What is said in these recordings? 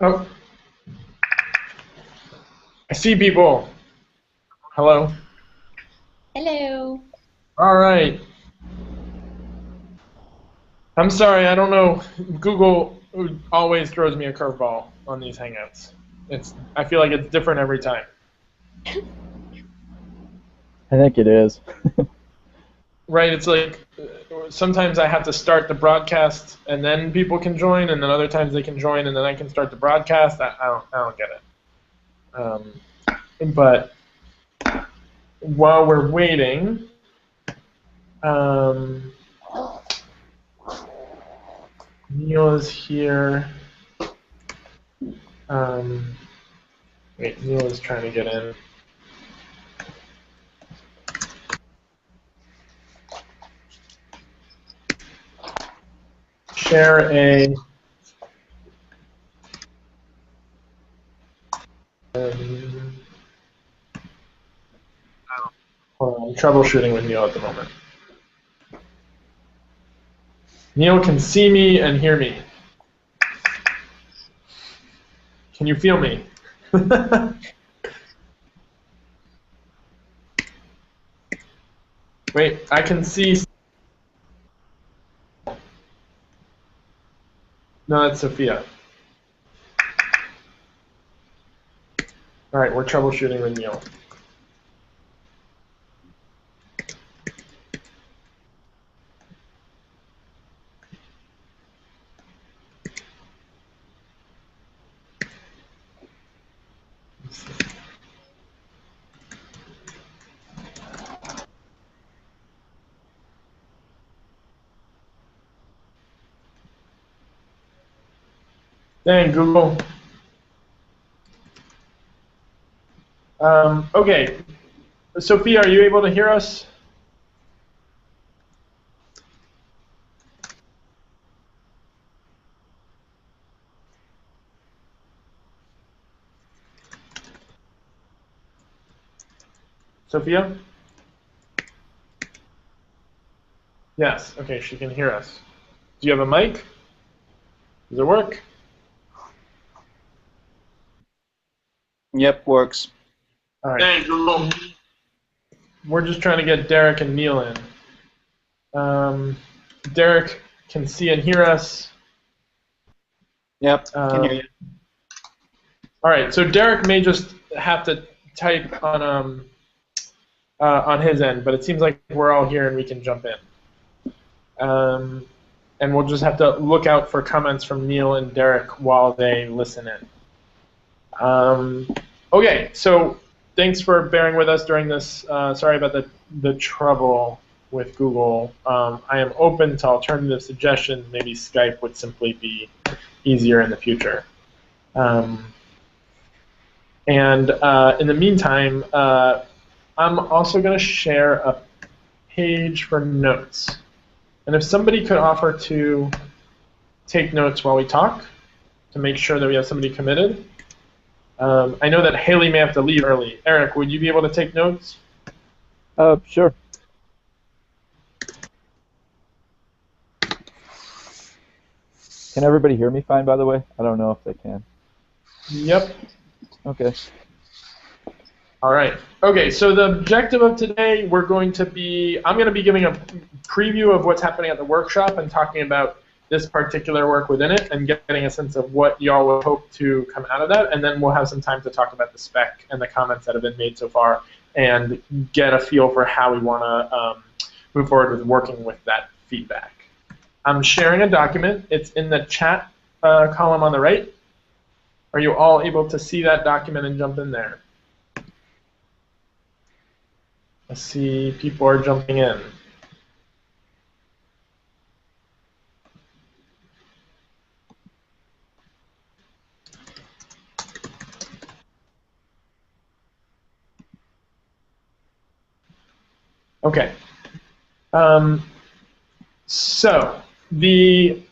Oh, I see people. Hello. Hello. All right. I'm sorry. I don't know. Google always throws me a curveball on these Hangouts. I feel like it's different every time. I think it is. Right? It's like sometimes I have to start the broadcast and then people can join, and then other times they can join and then I can start the broadcast. I don't get it. But while we're waiting, um, Neil is here. Wait, Neil is trying to get in. Share a hold on, I'm troubleshooting with Neil at the moment. Neil can see me and hear me. Can you feel me? Wait, I can see. No, that's Sophia. All right, we're troubleshooting with Neil. Dang, Google. Okay, Sophia, are you able to hear us? Sophia? Yes, okay, she can hear us. Do you have a mic? Does it work? Yep, works. All right. Hey, Google. We're just trying to get Derek and Neil in. Derek can see and hear us. Yep, can hear you. All right, so Derek may just have to type on his end, but it seems like we're all here and we can jump in. And we'll just have to look out for comments from Neil and Derek while they listen in. Okay, so thanks for bearing with us during this. Sorry about the trouble with Google. I am open to alternative suggestions. Maybe Skype would simply be easier in the future. And in the meantime, I'm also going to share a page for notes. And if somebody could offer to take notes while we talk to make sure that we have somebody committed. I know that Haley may have to leave early. Eric, would you be able to take notes? Sure. Can everybody hear me fine, by the way? I don't know if they can. Yep. Okay. All right. Okay, so the objective of today, I'm going to be giving a preview of what's happening at the workshop and talking about this particular work within it and getting a sense of what y'all will hope to come out of that, and then we'll have some time to talk about the spec and the comments that have been made so far and get a feel for how we want to move forward with working with that feedback. I'm sharing a document. It's in the chat column on the right. Are you all able to see that document and jump in there? I see people are jumping in. Okay. So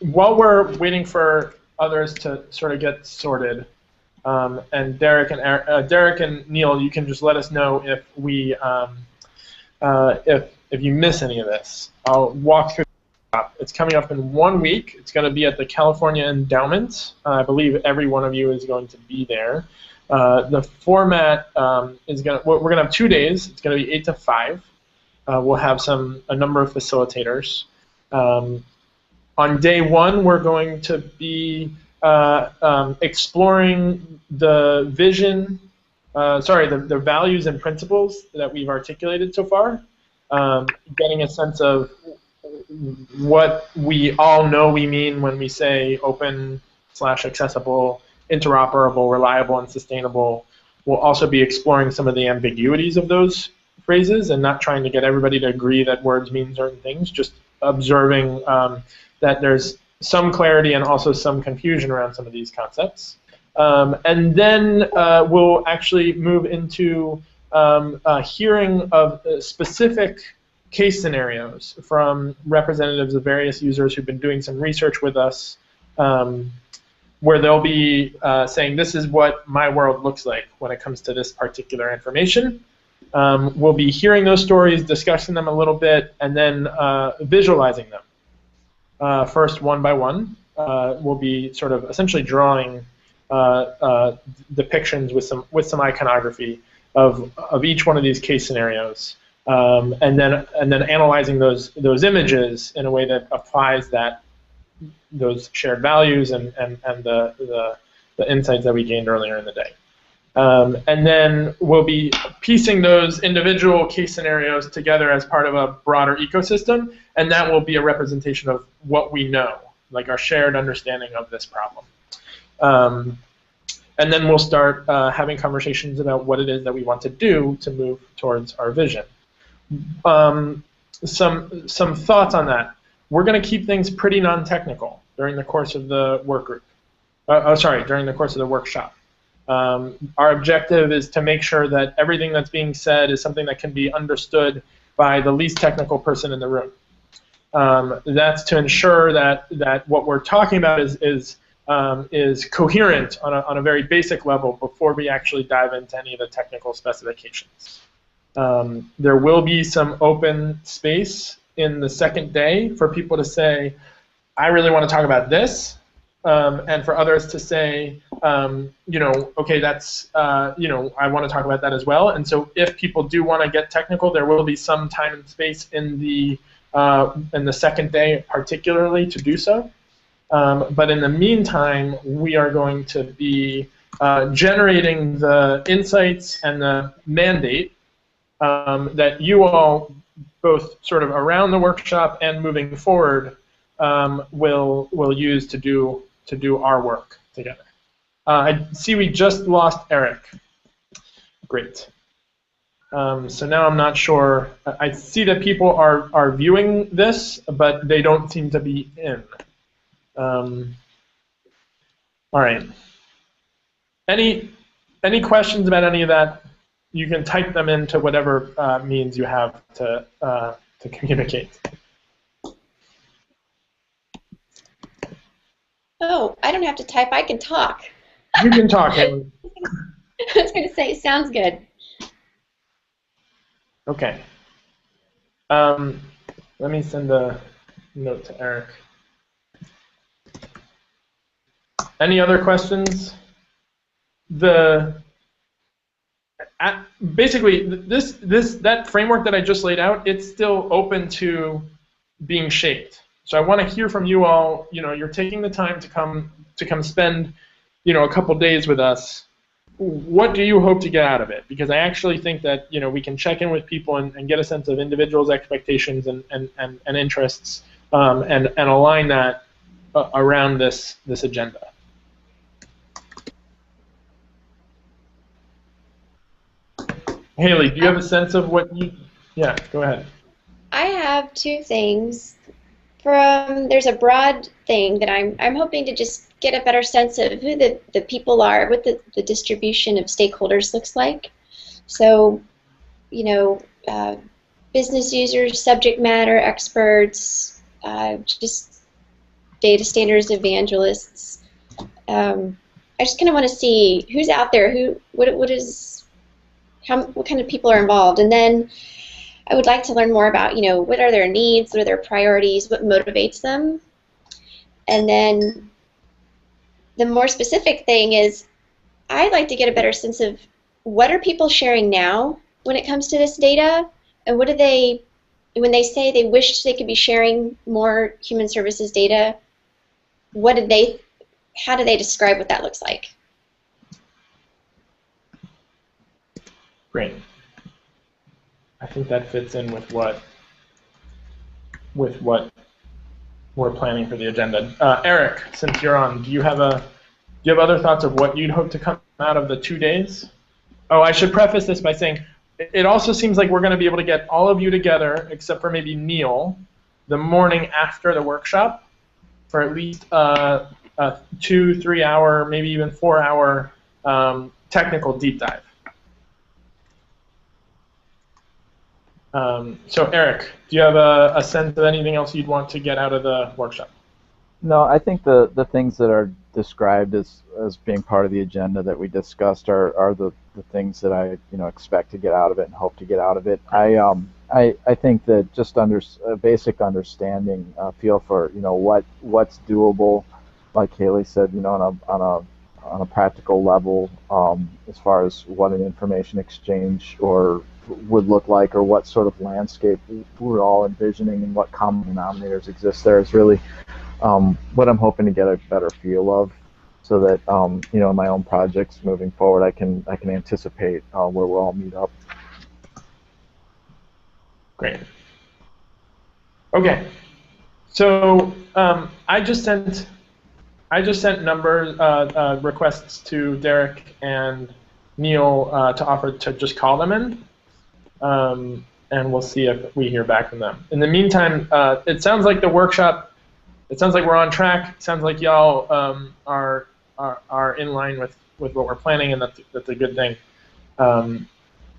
while we're waiting for others to sort of get sorted, and Derek and Neil, you can just let us know if we if you miss any of this. I'll walk through the workshop. It's coming up in 1 week. It's going to be at the California Endowment. I believe every one of you is going to be there. The format is we're going to have 2 days. It's going to be 8 to 5. We'll have a number of facilitators. On day 1, we're going to be exploring the vision, the values and principles that we've articulated so far, getting a sense of what we all know we mean when we say open/accessible, interoperable, reliable, and sustainable. We'll also be exploring some of the ambiguities of those phrases and not trying to get everybody to agree that words mean certain things, just observing that there's some clarity and also some confusion around some of these concepts. And then we'll actually move into a hearing of specific case scenarios from representatives of various users who've been doing some research with us, where they'll be saying, this is what my world looks like when it comes to this particular information. We'll be hearing those stories, discussing them a little bit, and then visualizing them. First, one by one, we'll be sort of essentially drawing depictions with some iconography of each one of these case scenarios, and then analyzing those images in a way that applies those shared values and the insights that we gained earlier in the day. And then we'll be piecing those individual case scenarios together as part of a broader ecosystem, and that will be a representation of what we know, like our shared understanding of this problem. And then we'll start having conversations about what it is that we want to do to move towards our vision. Some thoughts on that. We're going to keep things pretty non-technical during the course of the work group. During the course of the workshop. Our objective is to make sure that everything that's being said is something that can be understood by the least technical person in the room. That's to ensure that what we're talking about is coherent on a very basic level before we actually dive into any of the technical specifications. There will be some open space in the second day for people to say, I really want to talk about this. And for others to say, okay, that's, I want to talk about that as well. And so if people do want to get technical, there will be some time and space in the second day particularly to do so. But in the meantime, we are going to be generating the insights and the mandate that you all, both sort of around the workshop and moving forward, will use to do our work together. I see we just lost Eric. Great. So now I'm not sure. I see that people are viewing this, but they don't seem to be in. All right. Any questions about any of that? You can type them into whatever means you have to communicate. Oh, I don't have to type. I can talk. You can talk, Haley. I was going to say, sounds good. Okay. Let me send a note to Eric. Any other questions? Basically, that framework that I just laid out, it's still open to being shaped. So I want to hear from you all. You're taking the time to come spend, a couple days with us. What do you hope to get out of it? Because I actually think that we can check in with people and get a sense of individuals' expectations and interests, and align that around this agenda. Haley, do you have a sense of what you? Yeah, go ahead. I have two things. There's a broad thing that I'm hoping to just get a better sense of who the people are, what the distribution of stakeholders looks like. So, business users, subject matter experts, just data standards evangelists. I just kind of want to see who's out there, what kind of people are involved, and then I would like to learn more about, what are their needs, what are their priorities, what motivates them. And then the more specific thing is I'd like to get a better sense of what are people sharing now when it comes to this data, and what do they, when they say they wish they could be sharing more human services data, how do they describe what that looks like? Great. I think that fits in with what we're planning for the agenda. Eric, since you're on, do you have other thoughts of what you'd hope to come out of the 2 days? Oh, I should preface this by saying it also seems like we're going to be able to get all of you together, except for maybe Neil, the morning after the workshop for at least a 2-3 hour, maybe even 4 hour technical deep dive. So Eric, do you have a sense of anything else you'd want to get out of the workshop? No, I think the things that are described as being part of the agenda that we discussed are the things that I expect to get out of it and hope to get out of it. I think that just a basic understanding, feel for what's doable, like Haley said, on a practical level, as far as what an information exchange would look like, or what sort of landscape we're all envisioning, and what common denominators exist there is really what I'm hoping to get a better feel of, so that in my own projects moving forward, I can anticipate where we'll all meet up. Great. Okay. So I just sent number requests to Derek and Neil to offer to just call them in, and we'll see if we hear back from them. In the meantime, it sounds like the workshop. It sounds like we're on track. It sounds like y'all are in line with what we're planning, and that's a good thing.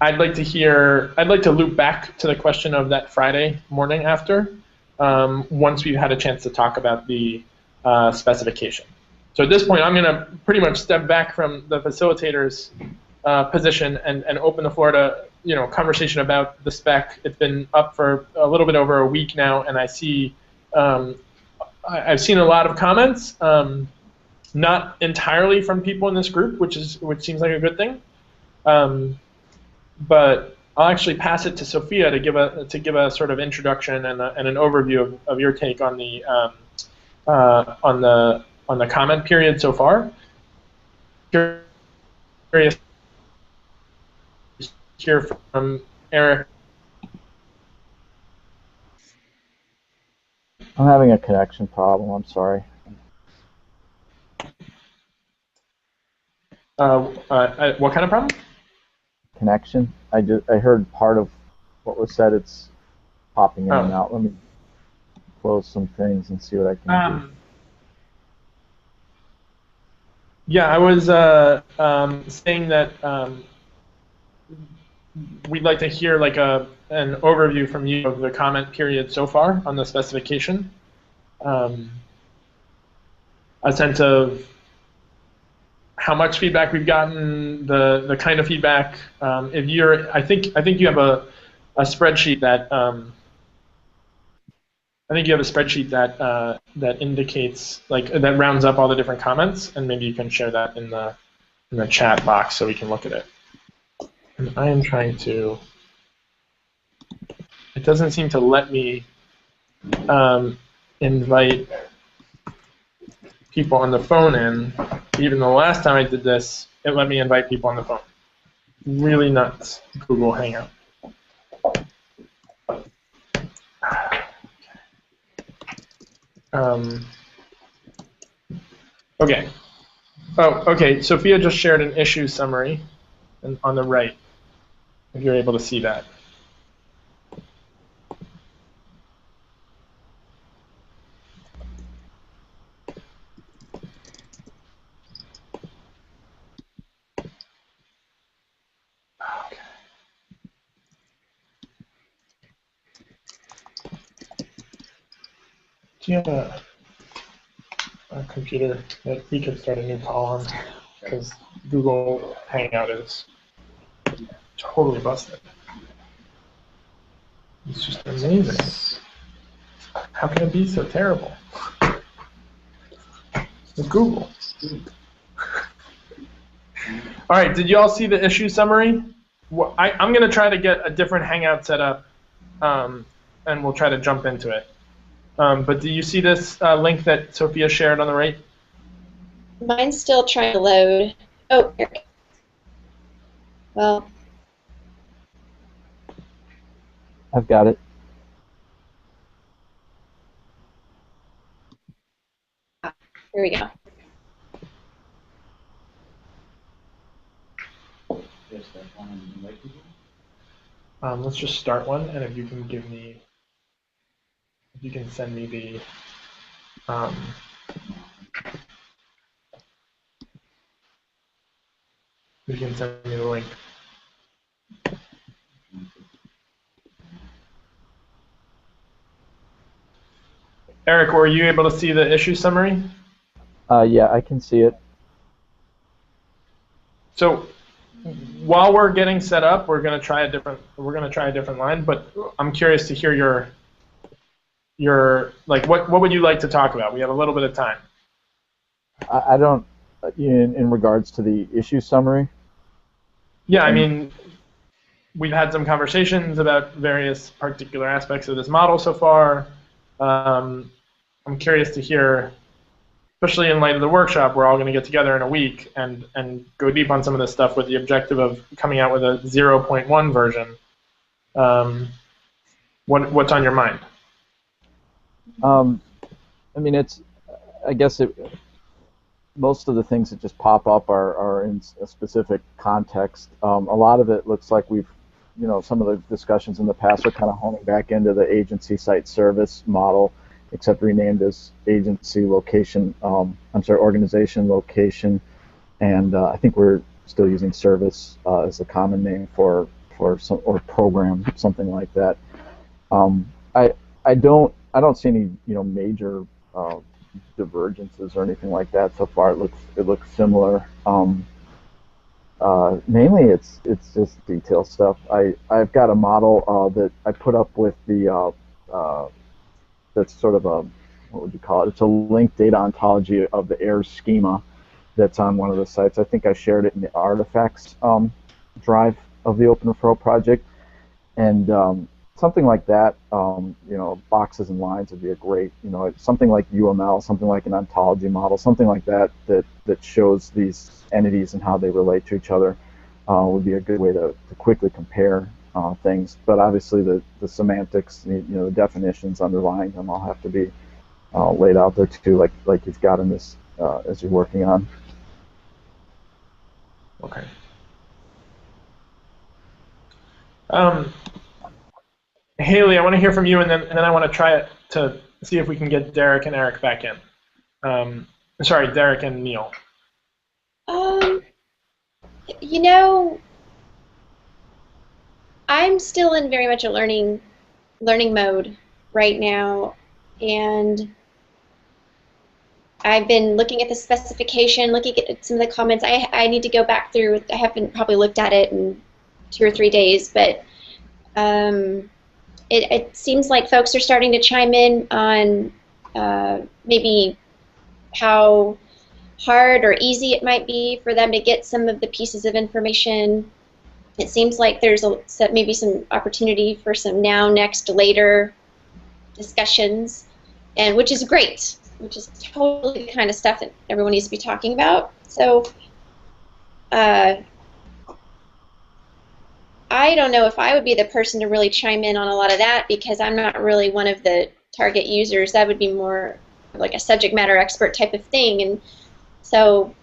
I'd like to loop back to the question of that Friday morning after, once we've had a chance to talk about the specification. So at this point, I'm going to pretty much step back from the facilitator's position and open the floor to conversation about the spec. It's been up for a little bit over a week now, and I see. I've seen a lot of comments, not entirely from people in this group, which seems like a good thing. But I'll actually pass it to Sophia to give a sort of introduction and an overview of your take on the comment period so far. Curious to hear from Eric. I'm having a connection problem. I'm sorry. What kind of problem? Connection. I heard part of what was said. It's popping in and out. Let me close some things and see what I can do. Yeah, I was saying that we'd like to hear like an overview from you of the comment period so far on the specification. A sense of how much feedback we've gotten, the kind of feedback. I think you have a spreadsheet that that indicates, like, that rounds up all the different comments, and maybe you can share that in the chat box so we can look at it. And I am trying to. It doesn't seem to let me invite people on the phone in. Even the last time I did this, it let me invite people on the phone. Really nuts, Google Hangout. Okay. Oh, okay. Sophia just shared an issue summary on the right, if you're able to see that. Do you have a computer that we could start a new call on? Because Google Hangout is totally busted. It's just amazing. How can it be so terrible? With Google. All right, did you all see the issue summary? I'm going to try to get a different Hangout set up, and we'll try to jump into it. But do you see this link that Sophia shared on the right? Mine's still trying to load. Oh, here. Well, I've got it. here we go. Let's just start one, and if you can send me the, you can send me the link. Eric, were you able to see the issue summary? Yeah, I can see it. So while we're getting set up, we're going to try a different line, but I'm curious to hear your like what would you like to talk about? We have a little bit of time. I don't in regards to the issue summary. Yeah, I mean, we've had some conversations about various particular aspects of this model so far. I'm curious to hear, especially in light of the workshop, we're all going to get together in a week and go deep on some of this stuff with the objective of coming out with a 0.1 version. What's on your mind? I mean, I guess most of the things that just pop up are in a specific context. A lot of it looks like some of the discussions in the past are kind of honing back into the agency site service model, except renamed as agency location, organization location, and I think we're still using service as a common name for some, or program, something like that. I don't see any major divergences or anything like that so far. It looks similar. Mainly it's just detail stuff. I've got a model that I put up with the that's sort of a, what would you call it? It's a linked data ontology of the errors schema that's on one of the sites. I think I shared it in the artifacts drive of the Open Referral project, and something like that. Boxes and lines would be a great, something like UML, something like an ontology model, something like that shows these entities and how they relate to each other would be a good way to quickly compare things. But obviously the semantics, the definitions underlying them all have to be laid out there too, like you've got in this as you're working on. Okay. Haley, I want to hear from you, and then I want to try it to see if we can get Derek and Eric back in. Sorry, Derek and Neil. I'm still in very much a learning mode right now, and I've been looking at the specification, looking at some of the comments. I need to go back through. I haven't probably looked at it in 2 or 3 days, but it seems like folks are starting to chime in on maybe how hard or easy it might be for them to get some of the pieces of information. It seems like there's maybe some opportunity for some now, next, later discussions, and which is great, which is totally the kind of stuff that everyone needs to be talking about. So I don't know if I would be the person to really chime in on a lot of that, because I'm not really one of the target users. That would be more like a subject matter expert type of thing, and so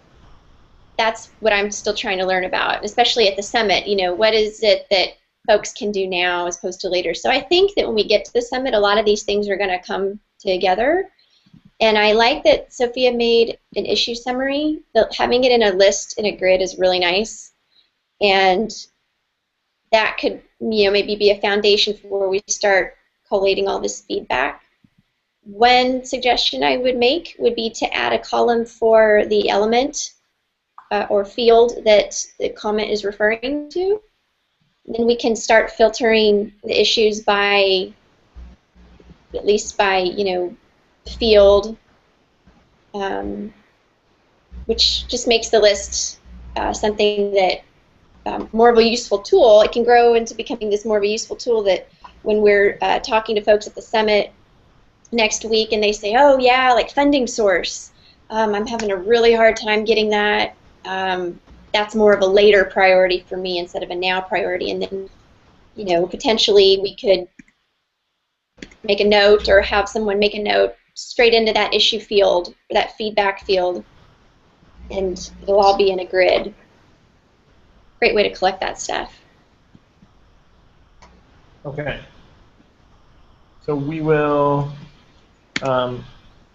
that's what I'm still trying to learn about, especially at the summit. What is it that folks can do now as opposed to later? So I think that when we get to the summit, a lot of these things are going to come together. And I like that Sophia made an issue summary. Having it in a list in a grid is really nice, and that could maybe be a foundation for where we start collating all this feedback. One suggestion I would make would be to add a column for the element or field that the comment is referring to. then we can start filtering the issues by, at least by, field, which just makes the list something that more of a useful tool. It can grow into becoming this more of a useful tool that when we're talking to folks at the summit next week and they say, oh yeah, like funding source, I'm having a really hard time getting that. That's more of a later priority for me instead of a now priority. And then, potentially we could make a note or have someone make a note straight into that issue field or that feedback field, and it'll all be in a grid. Great way to collect that stuff. Okay. So we will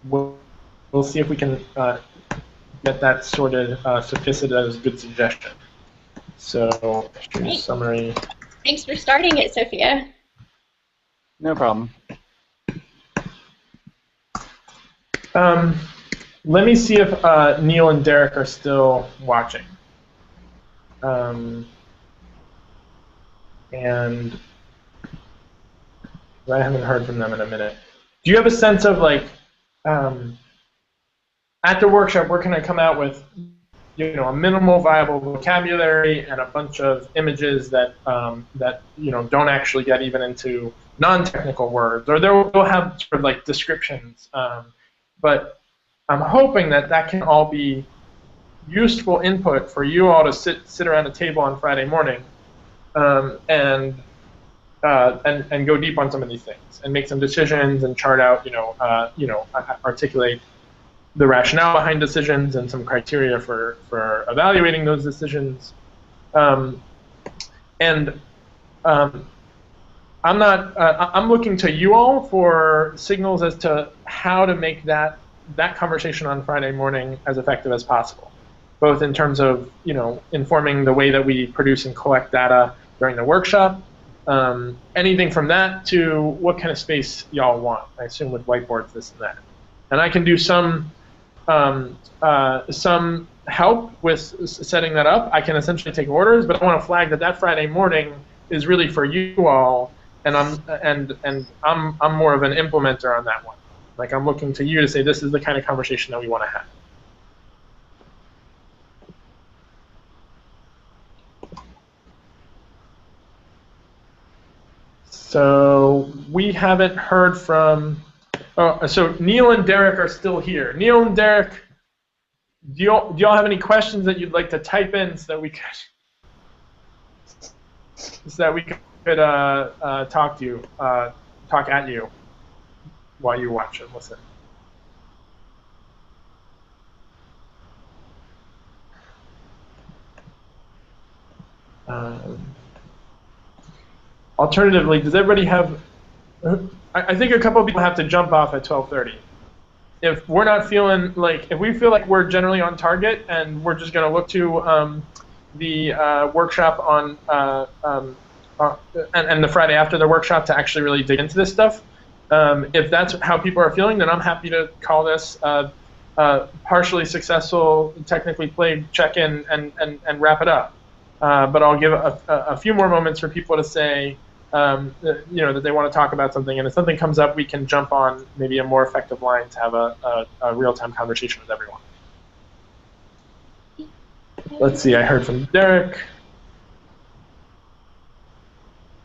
we'll see if we can get that sorted. Sophistic, that is a good suggestion. So summary. Thanks for starting it, Sophia. No problem. Let me see if Neil and Derek are still watching. And I haven't heard from them in a minute. Do you have a sense of, like, at the workshop, where can I come out with, a minimal viable vocabulary and a bunch of images that don't actually get even into non-technical words, or they'll have sort of like descriptions. But I'm hoping that can all be useful input for you all to sit around a table on Friday morning and go deep on some of these things and make some decisions and chart out, articulate the rationale behind decisions and some criteria for evaluating those decisions. I'm looking to you all for signals as to how to make that conversation on Friday morning as effective as possible, both in terms of informing the way that we produce and collect data during the workshop, anything from that to what kind of space y'all want. I assume with whiteboards, this and that, and I can do some help with setting that up. I can essentially take orders, but I want to flag that Friday morning is really for you all, and I'm more of an implementer on that one. Like, I'm looking to you to say this is the kind of conversation that we want to have. So we haven't heard from. Oh, so Neil and Derek are still here. Neil and Derek, do y'all have any questions that you'd like to type in so that we could talk to you, talk at you while you watch and listen? Alternatively, does everybody have? I think a couple of people have to jump off at 12:30. If we're not feeling like, if we feel like we're generally on target and we're just going to look to the workshop on and the Friday after the workshop to actually really dig into this stuff, if that's how people are feeling, then I'm happy to call this partially successful, technically played check-in and wrap it up. But I'll give a few more moments for people to say, that they want to talk about something, and if something comes up, we can jump on maybe a more effective line to have a real-time conversation with everyone. Let's see, I heard from Derek.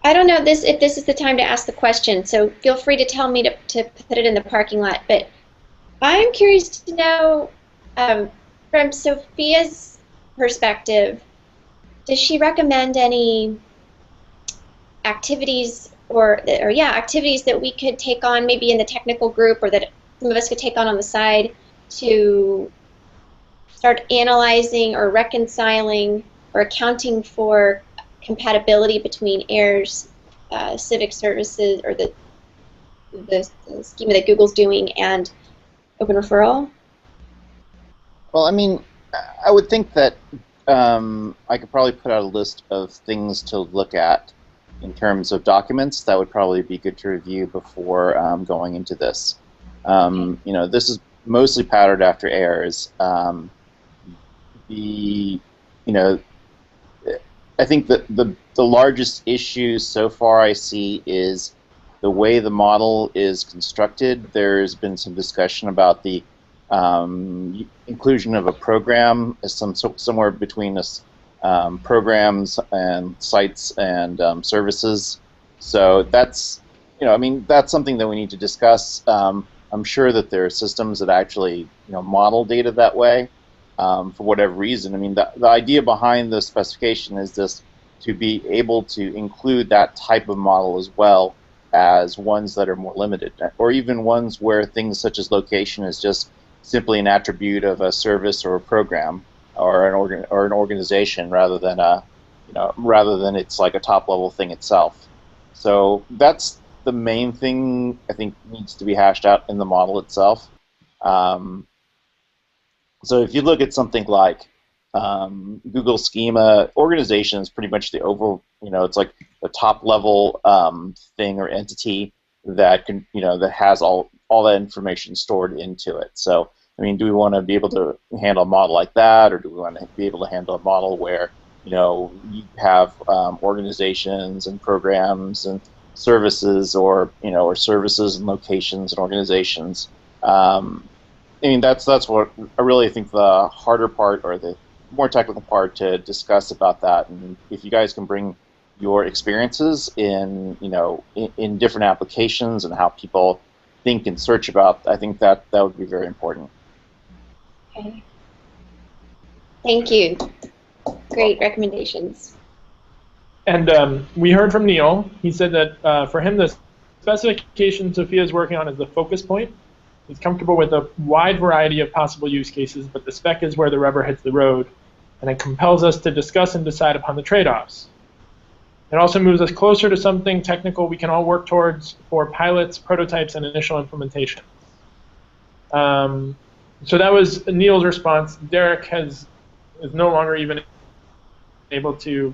I don't know if this is the time to ask the question, so feel free to tell me to put it in the parking lot, but I'm curious to know, from Sophia's perspective, does she recommend any activities activities that we could take on maybe in the technical group, or that some of us could take on the side to start analyzing or reconciling or accounting for compatibility between AIR's civic services, or the schema that Google's doing, and Open Referral? Well, I mean, I would think that I could probably put out a list of things to look at in terms of documents that would probably be good to review before going into this. This is mostly patterned after AIRs. I think that the largest issue so far I see is the way the model is constructed. There's been some discussion about the inclusion of a program as somewhere between programs and sites and services. So that's that's something that we need to discuss. I'm sure that there are systems that actually model data that way for whatever reason. I mean, the idea behind the specification is this to be able to include that type of model as well as ones that are more limited, or even ones where things such as location is just simply an attribute of a service or a program or an organization rather than it's like a top level thing itself. So that's the main thing I think needs to be hashed out in the model itself. So if you look at something like Google Schema, organization is pretty much the it's like the top level thing or entity that can, that has all that information stored into it. So, I mean, do we want to be able to handle a model like that, or do we want to be able to handle a model where, you have organizations and programs and services, or or services and locations and organizations? I mean, that's what I really think the harder part, or the more technical part to discuss about that. And if you guys can bring your experiences in in different applications and how people think and search about, I think that would be very important. Okay. Thank you. Great recommendations. And we heard from Neil. He said that for him, the specification Sophia is working on is the focus point. He's comfortable with a wide variety of possible use cases, but the spec is where the rubber hits the road, and it compels us to discuss and decide upon the trade-offs. It also moves us closer to something technical we can all work towards for pilots, prototypes, and initial implementation. So that was Neil's response. Derek is no longer even able to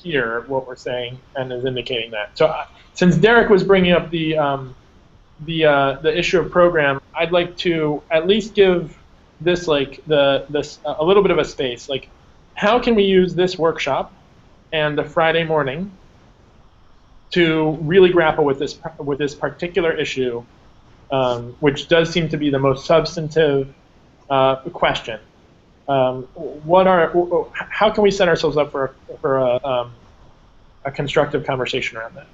hear what we're saying and is indicating that. So since Derek was bringing up the issue of program, I'd like to at least give this a little bit of a space. Like, how can we use this workshop and the Friday morning to really grapple with this particular issue, which does seem to be the most substantive question. How can we set ourselves up for a constructive conversation around that?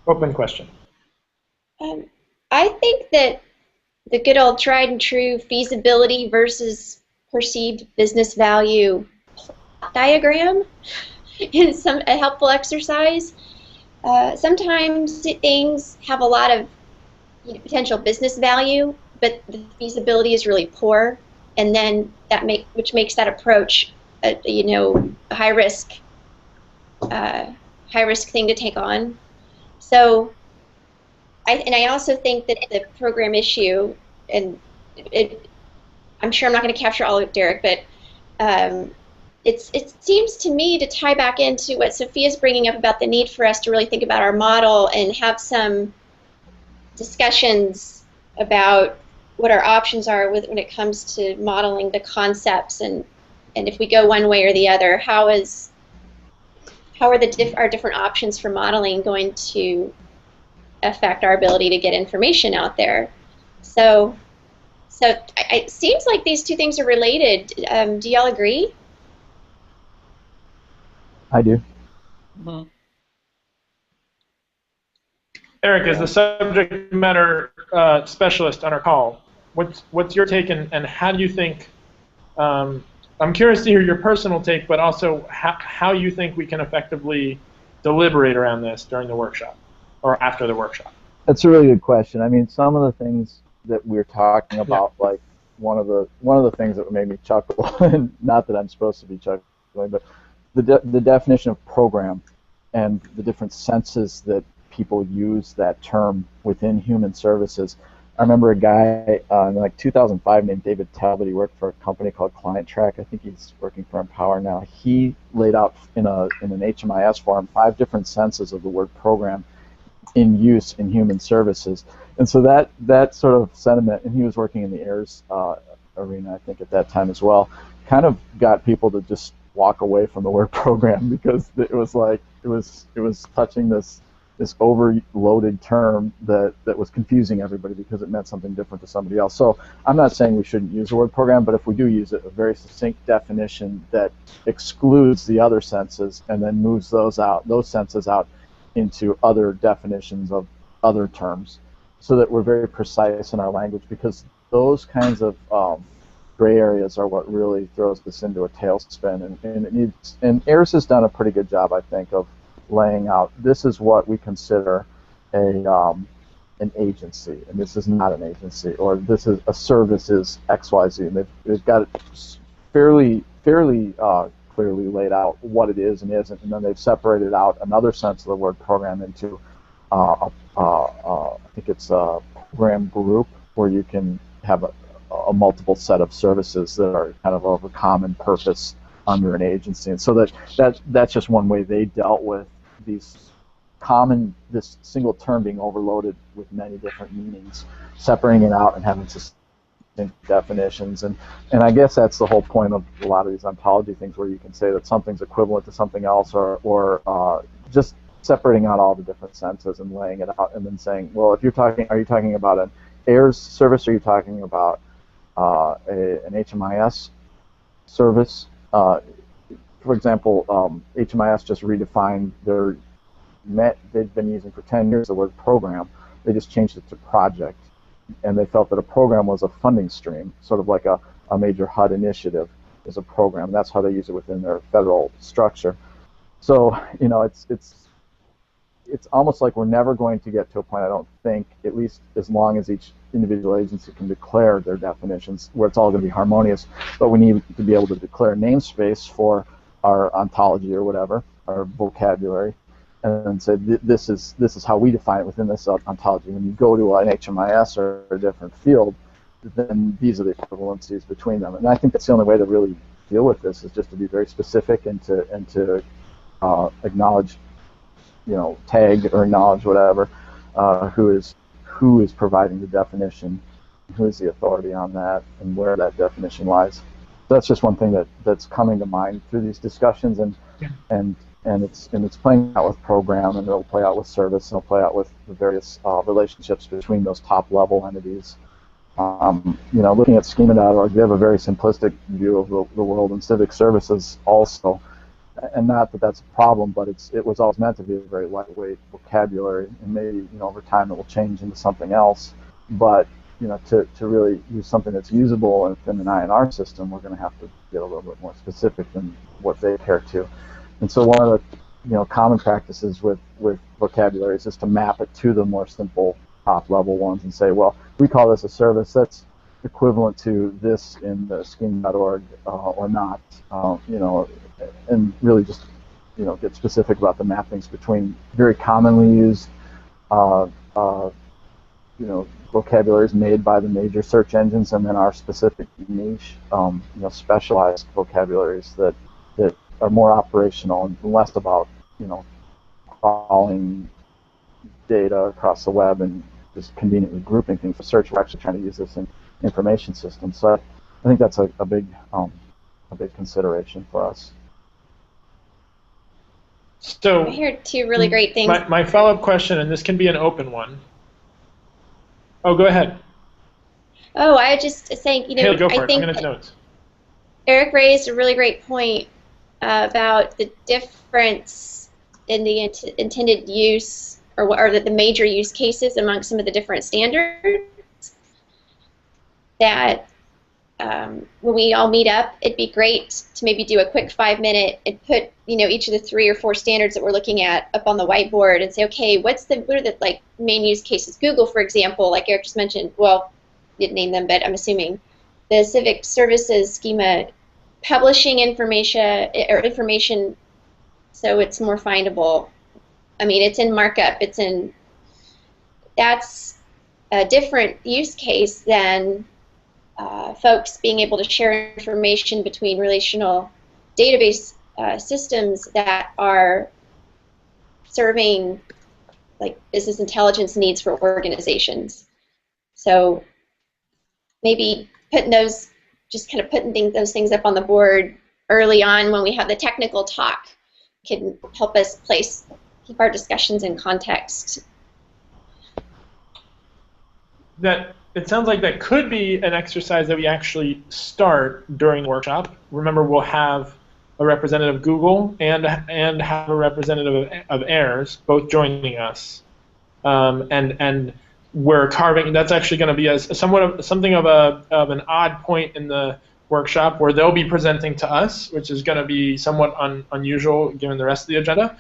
Open question. I think that the good old tried and true feasibility versus perceived business value diagram is a helpful exercise. Sometimes things have a lot of potential business value, but the feasibility is really poor, and then which makes that approach a high risk thing to take on. So I also think that the program issue, and I'm sure I'm not going to capture all of it, Derek, but it seems to me to tie back into what Sophia's bringing up about the need for us to really think about our model and have some discussions about what our options are when it comes to modeling the concepts, and if we go one way or the other, how are our different options for modeling going to affect our ability to get information out there? So it seems like these two things are related. Do y'all agree? I do. Mm-hmm. Eric, as the subject matter specialist on our call, what's your take, and how do you think? I'm curious to hear your personal take, but also how you think we can effectively deliberate around this during the workshop or after the workshop. That's a really good question. I mean, some of the things that we're talking about, like one of the things that made me chuckle, and not that I'm supposed to be chuckling, but the definition of program and the different senses that people use that term within human services. I remember a guy in like 2005 named David Talbot. He worked for a company called Client Track. I think he's working for Empower now. He laid out in an HMIS form 5 different senses of the word program in use in human services. And so that sort of sentiment, and he was working in the AIRS arena, I think, at that time as well, kind of got people to just walk away from the word program because it was like it was touching this overloaded term that was confusing everybody because it meant something different to somebody else. So I'm not saying we shouldn't use the word program, but if we do use it, a very succinct definition that excludes the other senses and then moves those senses out into other definitions of other terms, so that we're very precise in our language, because those kinds of gray areas are what really throws this into a tailspin. And AIRS has done a pretty good job, I think, of laying out, this is what we consider an agency, and this is not an agency, or this is a service is XYZ. And they've got it fairly clearly laid out what it is and isn't, and then they've separated out another sense of the word program into I think it's a program group, where you can have a multiple set of services that are kind of a common purpose under an agency. And so that's just one way they dealt with this single term being overloaded with many different meanings, separating it out and having distinct definitions. And I guess that's the whole point of a lot of these ontology things, where you can say that something's equivalent to something else, or just separating out all the different senses and laying it out, and then saying, well, if are you talking about an AIRS service, or are you talking about an HMIS service? For example, HMIS just redefined they've been using for 10 years the word program. They just changed it to project, and they felt that a program was a funding stream, sort of like a major HUD initiative is a program. That's how they use it within their federal structure. So, you know, it's almost like we're never going to get to a point, I don't think, at least as long as each individual agency can declare their definitions, where it's all going to be harmonious. But we need to be able to declare namespace for our ontology or whatever, our vocabulary, and say this is how we define it within this ontology. When you go to an HMIS or a different field, then these are the equivalencies between them. And I think that's the only way to really deal with this, is just to be very specific and to acknowledge, you know, tag or acknowledge whatever, who is providing the definition, who is the authority on that, and where that definition lies. So that's just one thing that's coming to mind through these discussions, and it's playing out with program, and it'll play out with service, and it'll play out with the various relationships between those top level entities. You know, looking at schema.org, they have a very simplistic view of the world, and civic services also. And not that that's a problem, but it was always meant to be a very lightweight vocabulary, and maybe, you know, over time it will change into something else. But, you know, to really use something that's usable within an INR system, we're going to have to get a little bit more specific than what they care to. And so one of the, you know, common practices with vocabularies is to map it to the more simple top level ones and say, well, we call this a service that's equivalent to this in the scheme.org or not, you know, and really just, you know, get specific about the mappings between very commonly used, you know, vocabularies made by the major search engines, and then our specific niche, you know, specialized vocabularies that are more operational and less about, you know, crawling data across the web and just conveniently grouping things for search. We're actually trying to use this in information systems. So I think that's a big consideration for us. So I heard two really great things. My follow-up question, and this can be an open one. Oh, go ahead. Oh, I was just saying, you know, Haley, go for I it. think I'm going to notes. Eric raised a really great point about the difference in the intended use, or the major use cases among some of the different standards. That when we all meet up, it'd be great to maybe do a quick 5-minute and put, you know, each of the 3 or 4 standards that we're looking at up on the whiteboard and say, okay, what are the like main use cases? Google, for example, like Eric just mentioned, well, didn't name them, but I'm assuming the civic services schema, publishing information so it's more findable. I mean, it's in markup. That's a different use case than folks being able to share information between relational database systems that are serving like business intelligence needs for organizations. So maybe putting those, just kind of putting those things up on the board early on when we have the technical talk can help us keep our discussions in context. That it sounds like that could be an exercise that we actually start during the workshop. Remember, we'll have a representative of Google and have a representative of AIRS both joining us, and we're carving. That's actually going to be something of an odd point in the workshop where they'll be presenting to us, which is going to be somewhat unusual given the rest of the agenda.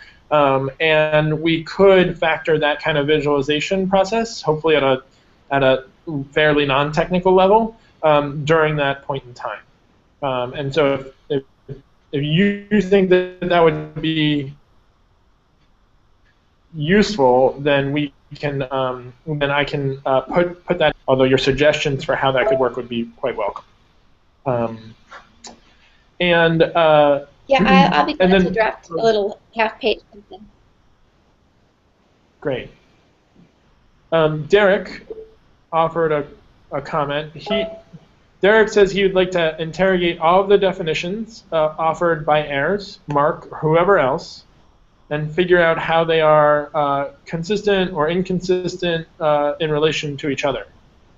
And we could factor that kind of visualization process, hopefully at a fairly non-technical level, during that point in time. And so if you think that would be useful, then we can then I can put that. Although your suggestions for how that could work would be quite welcome. Yeah, I'll be glad to draft a little half-page something. Great. Derek offered a comment. Derek says he would like to interrogate all of the definitions offered by AIRS, Mark, or whoever else, and figure out how they are consistent or inconsistent in relation to each other,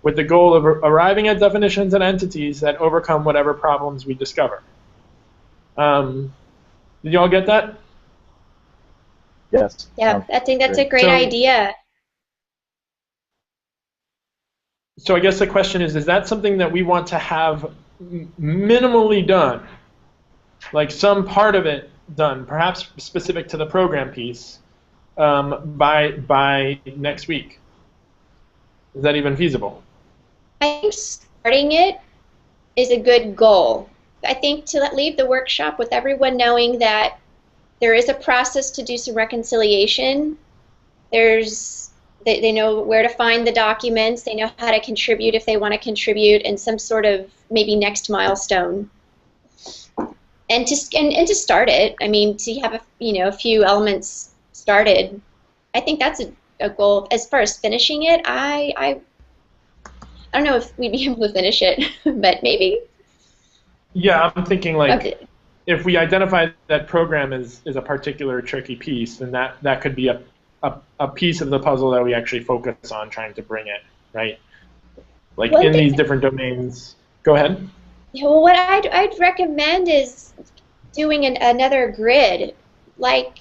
with the goal of arriving at definitions and entities that overcome whatever problems we discover. Did you all get that? Yes. Yeah, I think that's a great idea. So I guess the question is that something that we want to have minimally done, like some part of it done, perhaps specific to the program piece, by next week? Is that even feasible? I think starting it is a good goal. I think to leave the workshop with everyone knowing that there is a process to do some reconciliation. They know where to find the documents. They know how to contribute if they want to contribute, and some sort of maybe next milestone. And to start it, I mean, to have a few elements started. I think that's a goal. As far as finishing it, I don't know if we'd be able to finish it, but maybe. Yeah, I'm thinking like okay. If we identify that program is a particular tricky piece, then that could be a piece of the puzzle that we actually focus on trying to bring it, right? Like in these different domains. Go ahead. Yeah, well, what I'd recommend is doing another grid, like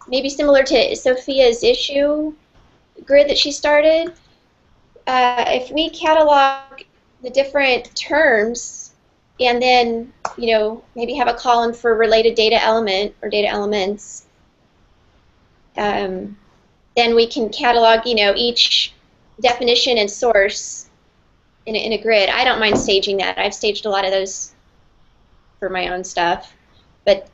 maybe similar to Sophia's issue grid that she started. If we catalog the different terms and then maybe have a column for related data element or data elements, then we can catalog each definition and source in a grid. I don't mind staging that. I've staged a lot of those for my own stuff, and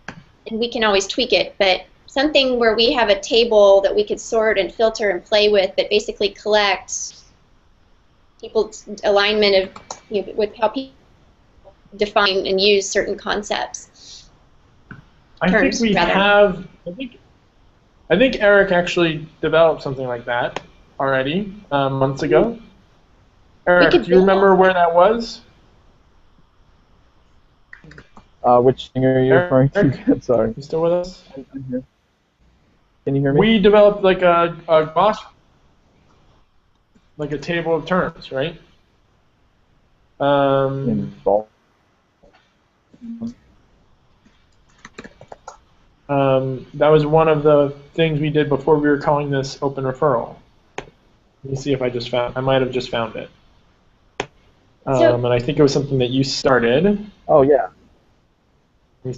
we can always tweak it. But something where we have a table that we could sort and filter and play with that basically collects people's alignment of with how people define and use certain concepts. I think Eric actually developed something like that already months ago. Eric, do you remember where that was? Which thing are you referring to? Sorry. You still with us? I'm here. Can you hear me? We developed like a table of terms, right? That was one of the things we did before we were calling this open referral. Let me see if I might have just found it. And I think it was something that you started. Oh, yeah. We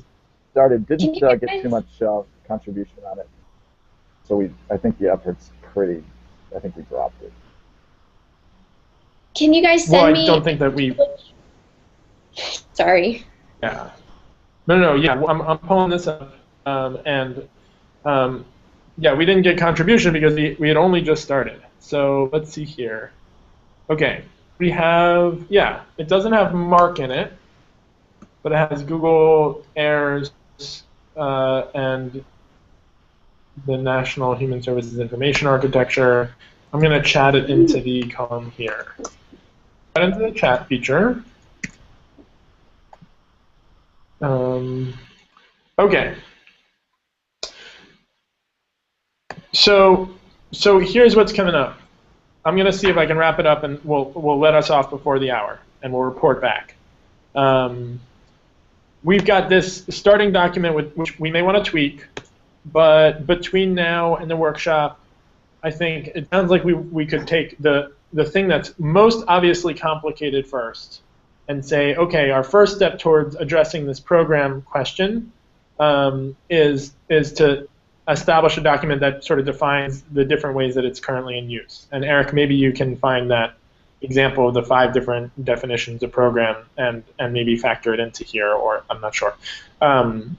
started, didn't get too much contribution on it. So I think the effort's I think we dropped it. Can you guys send me? I don't think that we. Sorry. Yeah. No. Yeah, I'm pulling this up, yeah, we didn't get contribution because we had only just started. So let's see here. Okay, we have it doesn't have Mark in it, but it has Google, AIRS, and the National Human Services Information Architecture. I'm going to chat it into the column here. Into the chat feature. Okay. So here's what's coming up. I'm going to see if I can wrap it up, and we'll let us off before the hour, and we'll report back. We've got this starting document which we may want to tweak, but between now and the workshop, I think it sounds like we could take the thing that's most obviously complicated first and say, okay, our first step towards addressing this program question is to establish a document that sort of defines the different ways that it's currently in use. And Eric, maybe you can find that example of the 5 different definitions of program and maybe factor it into here, or I'm not sure. And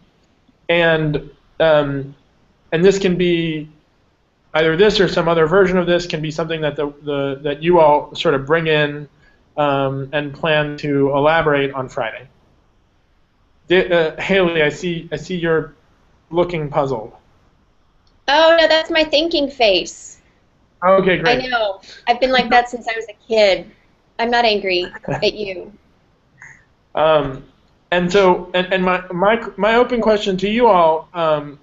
this can be either this or some other version of this can be something that that you all sort of bring in and plan to elaborate on Friday. Haley, I see you're looking puzzled. Oh, no, that's my thinking face. Okay, great. I know. I've been like that since I was a kid. I'm not angry at you. And so, my open question to you all, and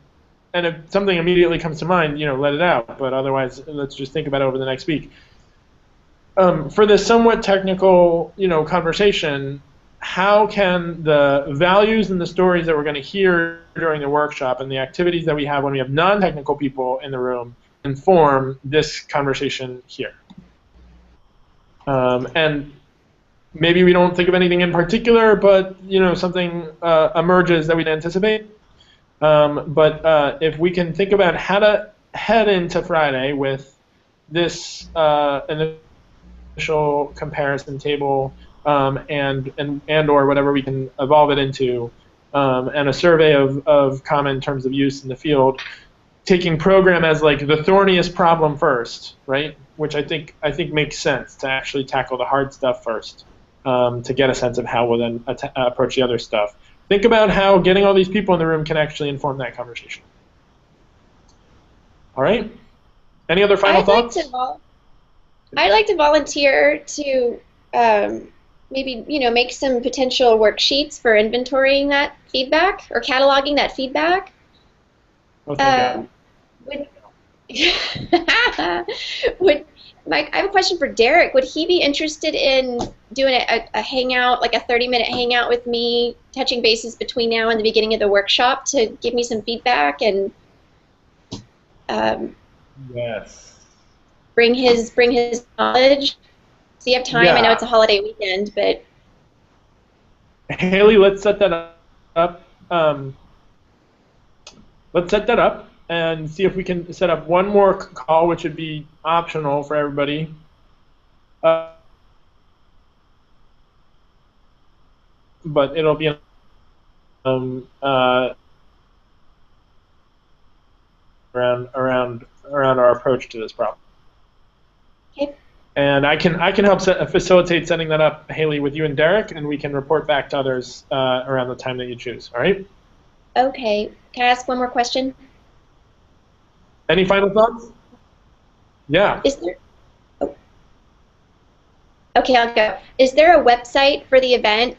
if something immediately comes to mind, let it out. But otherwise, let's just think about it over the next week. For this somewhat technical, conversation, how can the values and the stories that we're going to hear during the workshop and the activities that we have when we have non-technical people in the room inform this conversation here? And maybe we don't think of anything in particular, but something emerges that we'd anticipate. But if we can think about how to head into Friday with this initial comparison table and or whatever we can evolve it into, and a survey of common terms of use in the field, taking program as like the thorniest problem first, right? Which I think makes sense to actually tackle the hard stuff first, to get a sense of how we'll then approach the other stuff. Think about how getting all these people in the room can actually inform that conversation. All right? Any other final thoughts? I'd like to volunteer to maybe make some potential worksheets for inventorying that feedback or cataloging that feedback. Okay. Mike, I have a question for Derek. Would he be interested in doing a hangout, like a 30-minute hangout with me, touching bases between now and the beginning of the workshop to give me some feedback and yes, bring his knowledge? So you have time. Yeah. I know it's a holiday weekend, but Haley, let's set that up. And see if we can set up one more call, which would be optional for everybody. But it'll be around our approach to this problem. okay. And I can help facilitate setting that up, Haley, with you and Derek, and we can report back to others around the time that you choose. All right? Okay. Can I ask one more question? Any final thoughts? Yeah. Is there? Oh. Okay, I'll go. Is there a website for the event,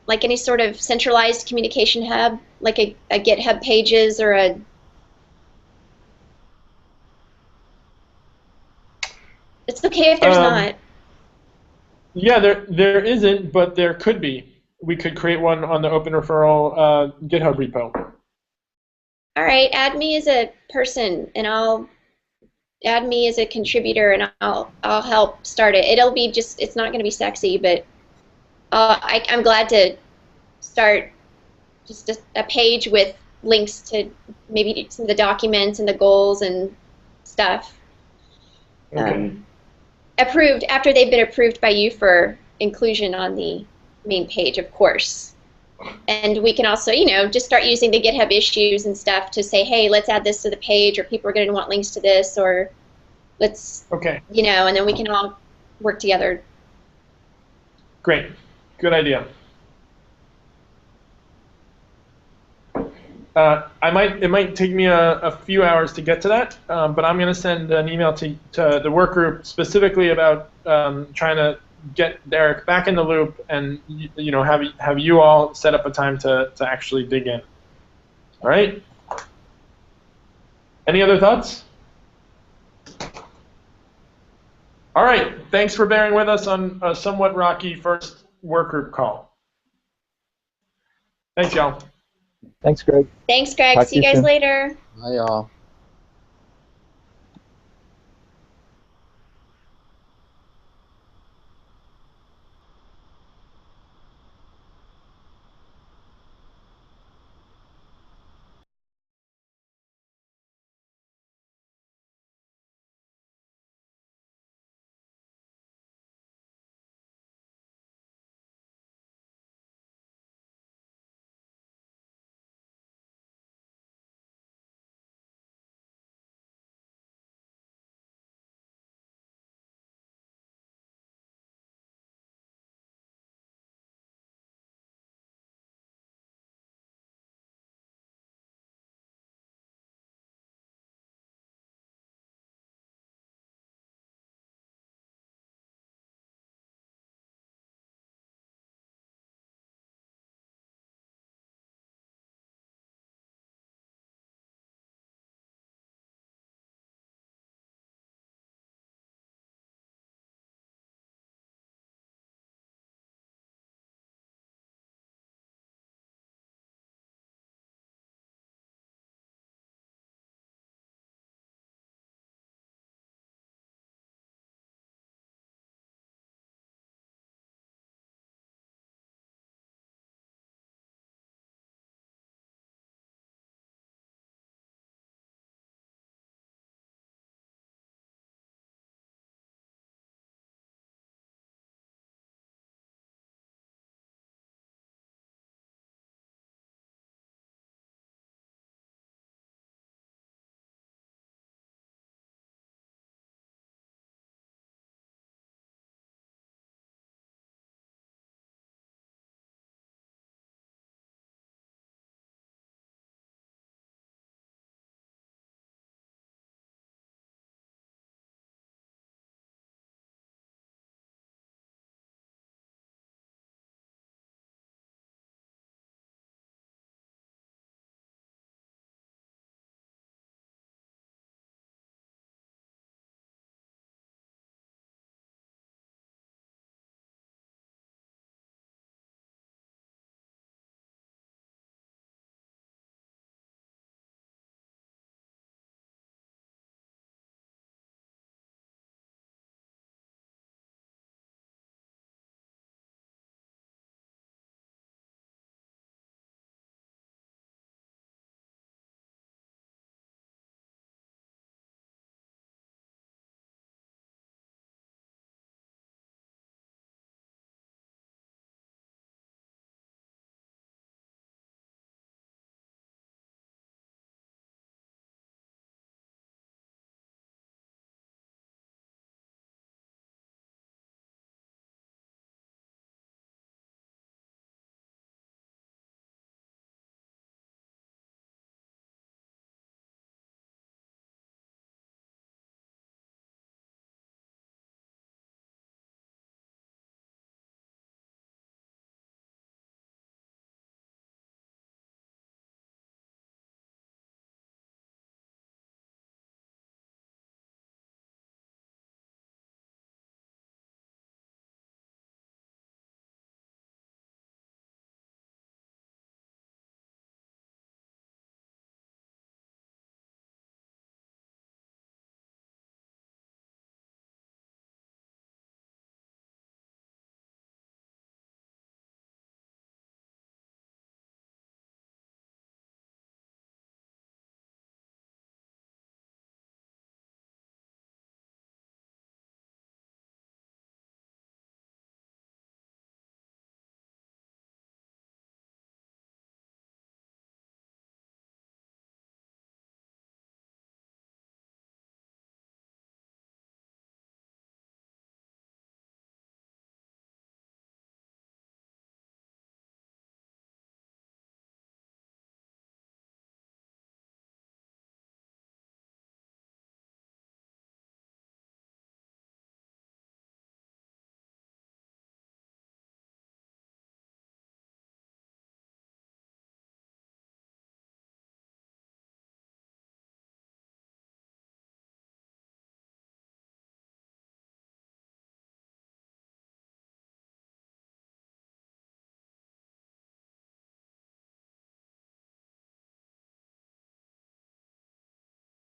like any sort of centralized communication hub, like a GitHub pages or a? It's okay if there's not. Yeah, there isn't, but there could be. We could create one on the Open Referral GitHub repo. All right, add me as a person, and I'll add me as a contributor, and I'll help start it. It'll be it's not going to be sexy, but I'm glad to start just a page with links to maybe some of the documents and the goals and stuff. Okay. Approved after they've been approved by you for inclusion on the main page, of course. And we can also, just start using the GitHub issues and stuff to say, hey, let's add this to the page, or people are going to want links to this, or let's, okay. And then we can all work together. Great. Good idea. It might take me a few hours to get to that, but I'm going to send an email to the work group specifically about trying to get Derek back in the loop and have you all set up a time to actually dig in. All right. Any other thoughts? All right. Thanks for bearing with us on a somewhat rocky first workgroup call. Thanks, y'all. Thanks, Greg. Thanks, Greg. Talk See to you you guys soon. later. Hi, y'all.